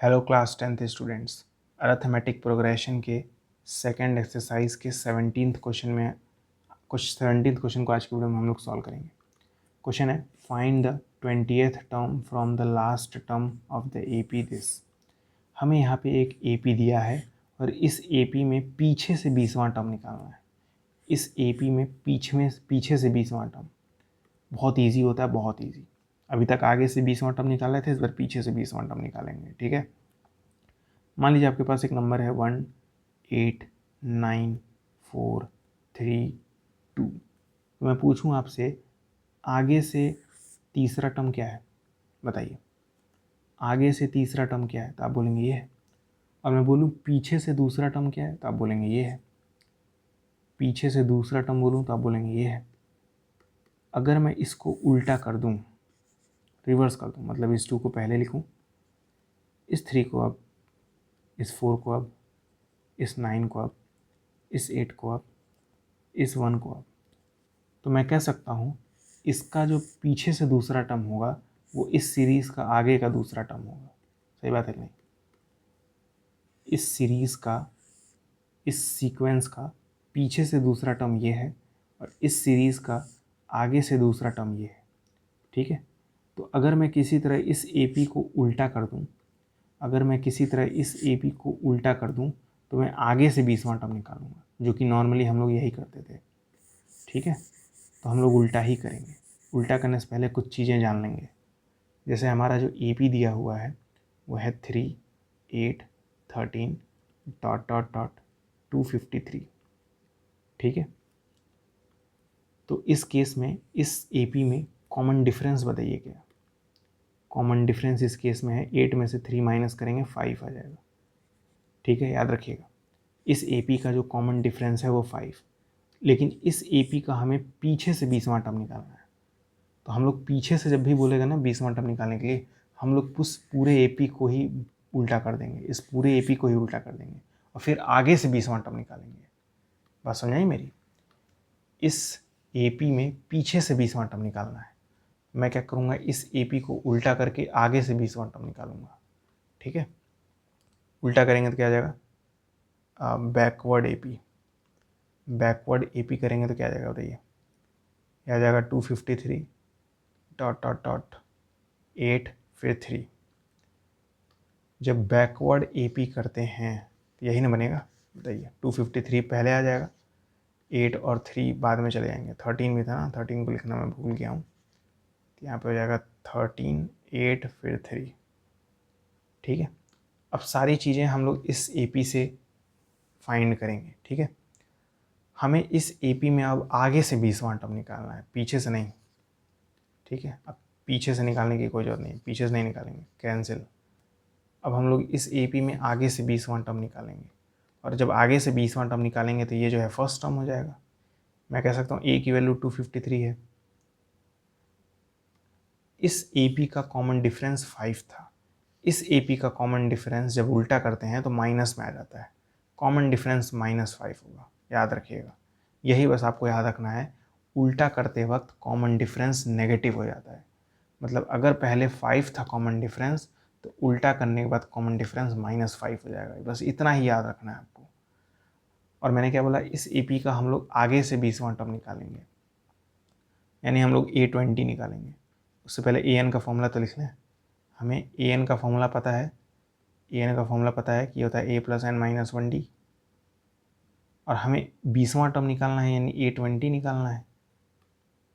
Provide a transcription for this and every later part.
Hello class 10th students, arithmetic progression के second exercise के 17th question में कुछ 17th क्वेश्चन को आज की वीडियो में हम लोग सॉल्व करेंगे। क्वेश्चन है find the 20th term from the last term of the AP this. हमें यहाँ पे एक एपी दिया है और इस एपी में पीछे से 20वां टर्म निकालना है। इस एपी में पीछे से 20वां टर्म बहुत ईजी होता है, बहुत ईजी। अभी तक आगे से 20वां टर्म निकाले थे, इस बार पीछे से 20वां टर्म निकालेंगे। ठीक है, मान लीजिए आपके पास एक नंबर है 1894332। तो मैं पूछूं आपसे आगे से तीसरा टर्म क्या है, बताइए। आगे से तीसरा टर्म क्या है तो आप बोलेंगे ये है। और मैं बोलूं पीछे से दूसरा टर्म क्या है तो आप बोलेंगे ये है। पीछे से दूसरा टर्म बोलूं तो आप बोलेंगे ये है। अगर मैं इसको उल्टा कर दूं, रिवर्स कर दूं, मतलब इस 2 को पहले लिखूं, इस 3 को अब, इस 4 को अब, इस 9 को अब, इस 8 को अब, इस 1 को अब, तो मैं कह सकता हूँ इसका जो पीछे से दूसरा टर्म होगा वो इस सीरीज़ का आगे का दूसरा टर्म होगा। सही बात है कि नहीं? इस सीरीज़ का, इस सीक्वेंस का पीछे से दूसरा टर्म ये है और इस सीरीज़ का आगे से दूसरा टर्म ये है। ठीक है, तो अगर मैं किसी तरह इस AP को उल्टा कर दूं, अगर मैं किसी तरह इस AP को उल्टा कर दूं तो मैं आगे से 20वां टर्म निकालूंगा, जो कि नॉर्मली हम लोग यही करते थे। ठीक है, तो हम लोग उल्टा ही करेंगे। उल्टा करने से पहले कुछ चीज़ें जान लेंगे। जैसे हमारा जो AP दिया हुआ है वो है 3, 8, 13 डॉट डॉट डॉट 253। ठीक है, तो इस केस में इस AP में कॉमन डिफरेंस बताइए क्या। कॉमन डिफरेंस इस केस में है 8 में से 3 माइनस करेंगे 5 आ जाएगा। ठीक है, याद रखिएगा इस AP का जो कॉमन डिफरेंस है वो 5। लेकिन इस AP का हमें पीछे से 20वां टर्म निकालना है। तो हम लोग पीछे से जब भी बोलेगा ना 20वां टर्म निकालने के लिए, हम लोग उस पूरे AP को ही उल्टा कर देंगे, इस पूरे AP को ही उल्टा कर देंगे और फिर आगे से 20वां टर्म निकालेंगे। बात समझाई मेरी? इस AP में पीछे से 20वां टर्म निकालना है। मैं क्या करूँगा, इस AP को उल्टा करके आगे से 20वां टर्म निकालूंगा। ठीक है, उल्टा करेंगे तो क्या आ जाएगा, बैकवर्ड AP। बैकवर्ड AP करेंगे तो क्या आ जाएगा बताइए। यह आ जाएगा 253 डॉट डॉट डॉट 8 फिर 3। जब बैकवर्ड AP करते हैं तो यही ना बनेगा, बताइए। 253 पहले आ जाएगा, 8 और 3 बाद में चले जाएंगे। 13 भी था ना, 13 को लिखना मैं भूल गया हूँ, तो यहाँ पे हो जाएगा 13, 8 फिर 3। ठीक है, अब सारी चीज़ें हम लोग इस AP से फाइंड करेंगे। ठीक है, हमें इस AP में अब आगे से 20वां टर्म निकालना है, पीछे से नहीं। ठीक है, अब पीछे से निकालने की कोई जरूरत नहीं, पीछे से नहीं निकालेंगे, कैंसिल। अब हम लोग इस AP में आगे से 20वां टर्म निकालेंगे और जब आगे से 20वां टर्म निकालेंगे तो ये जो है फर्स्ट टर्म हो जाएगा। मैं कह सकता हूँ A की वैल्यू 253 है। इस AP का कॉमन डिफरेंस 5 था। इस AP का कॉमन डिफरेंस जब उल्टा करते हैं तो माइनस में आ जाता है। कॉमन डिफरेंस -5 होगा, याद रखिएगा। यही बस आपको याद रखना है, उल्टा करते वक्त कॉमन डिफरेंस नेगेटिव हो जाता है। मतलब अगर पहले 5 था कॉमन डिफरेंस तो उल्टा करने के बाद कॉमन डिफरेंस -5 हो जाएगा। बस इतना ही याद रखना है आपको। और मैंने क्या बोला, इस AP का हम लोग आगे से 20वां टर्म निकालेंगे, यानी हम लोग A20 निकालेंगे। उससे पहले AN का फॉर्मूला तो लिख लें। हमें AN का फॉर्मूला पता है, AN का फॉर्मूला पता है कि ये होता है A + n - 1D। और हमें 20वां टर्म निकालना है यानी A20 निकालना है।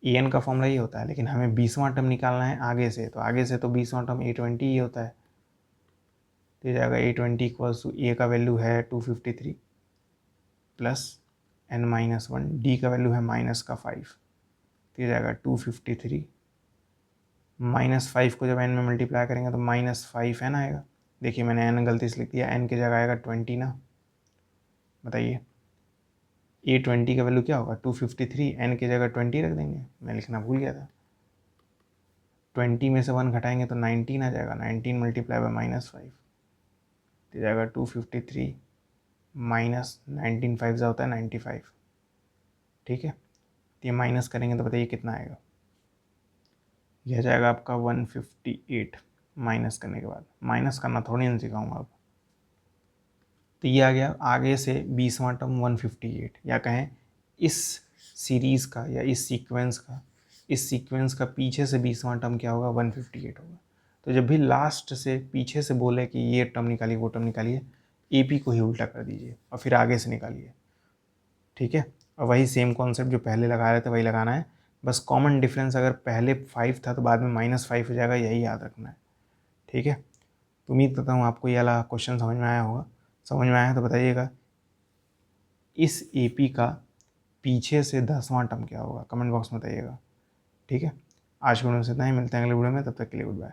AN का फॉर्मूला ये होता है, लेकिन हमें 20वां टर्म निकालना है आगे से, तो आगे से तो 20वां टर्म A20 ही होता है। तो जाएगा A20 = A का वैल्यू है 253 प्लस n-1, D का वैल्यू है -5। तो ये जाएगा 253 -5 को जब n में मल्टीप्लाई करेंगे तो -5 n आएगा। देखिए मैंने n गलती से लिख दिया, n की जगह आएगा 20 ना। बताइए A20 का वैल्यू क्या होगा, 253, n की जगह 20 रख देंगे, मैं लिखना भूल गया था। 20 में से 1 घटाएंगे तो 19 आ जाएगा, 19 मल्टीप्लाई बाय -5 तो जाएगा 253 माइनस 19, 5 होता है 95। ठीक है, तो ये माइनस करेंगे तो बताइए कितना आएगा। यह जाएगा आपका 158। माइनस करने के बाद, माइनस करना थोड़ी ना सिखाऊंगा अब। तो ये आ गया आगे से 20वां टर्म 158, या कहें इस सीरीज़ का या इस सीक्वेंस का पीछे से 20वां टर्म क्या होगा, 158 होगा। तो जब भी लास्ट से पीछे से बोले कि ये टर्म निकालिए वो टर्म निकालिए, AP को ही उल्टा कर दीजिए और फिर आगे से निकालिए, ठीक है। और वही सेम कॉन्सेप्ट जो पहले लगा रहे थे वही लगाना है, बस कॉमन डिफरेंस अगर पहले 5 था तो बाद में -5 हो जाएगा, यही याद रखना है, ठीक है। तो उम्मीद करता हूँ आपको ये वाला क्वेश्चन समझ में आया होगा। समझ में आया तो बताइएगा इस AP का पीछे से 10वां टर्म क्या होगा, कमेंट बॉक्स में बताइएगा, ठीक है। आज के वीडियो में इतना ही, मिलते हैं अगले वीडियो में, तब तक के लिए गुड बाय।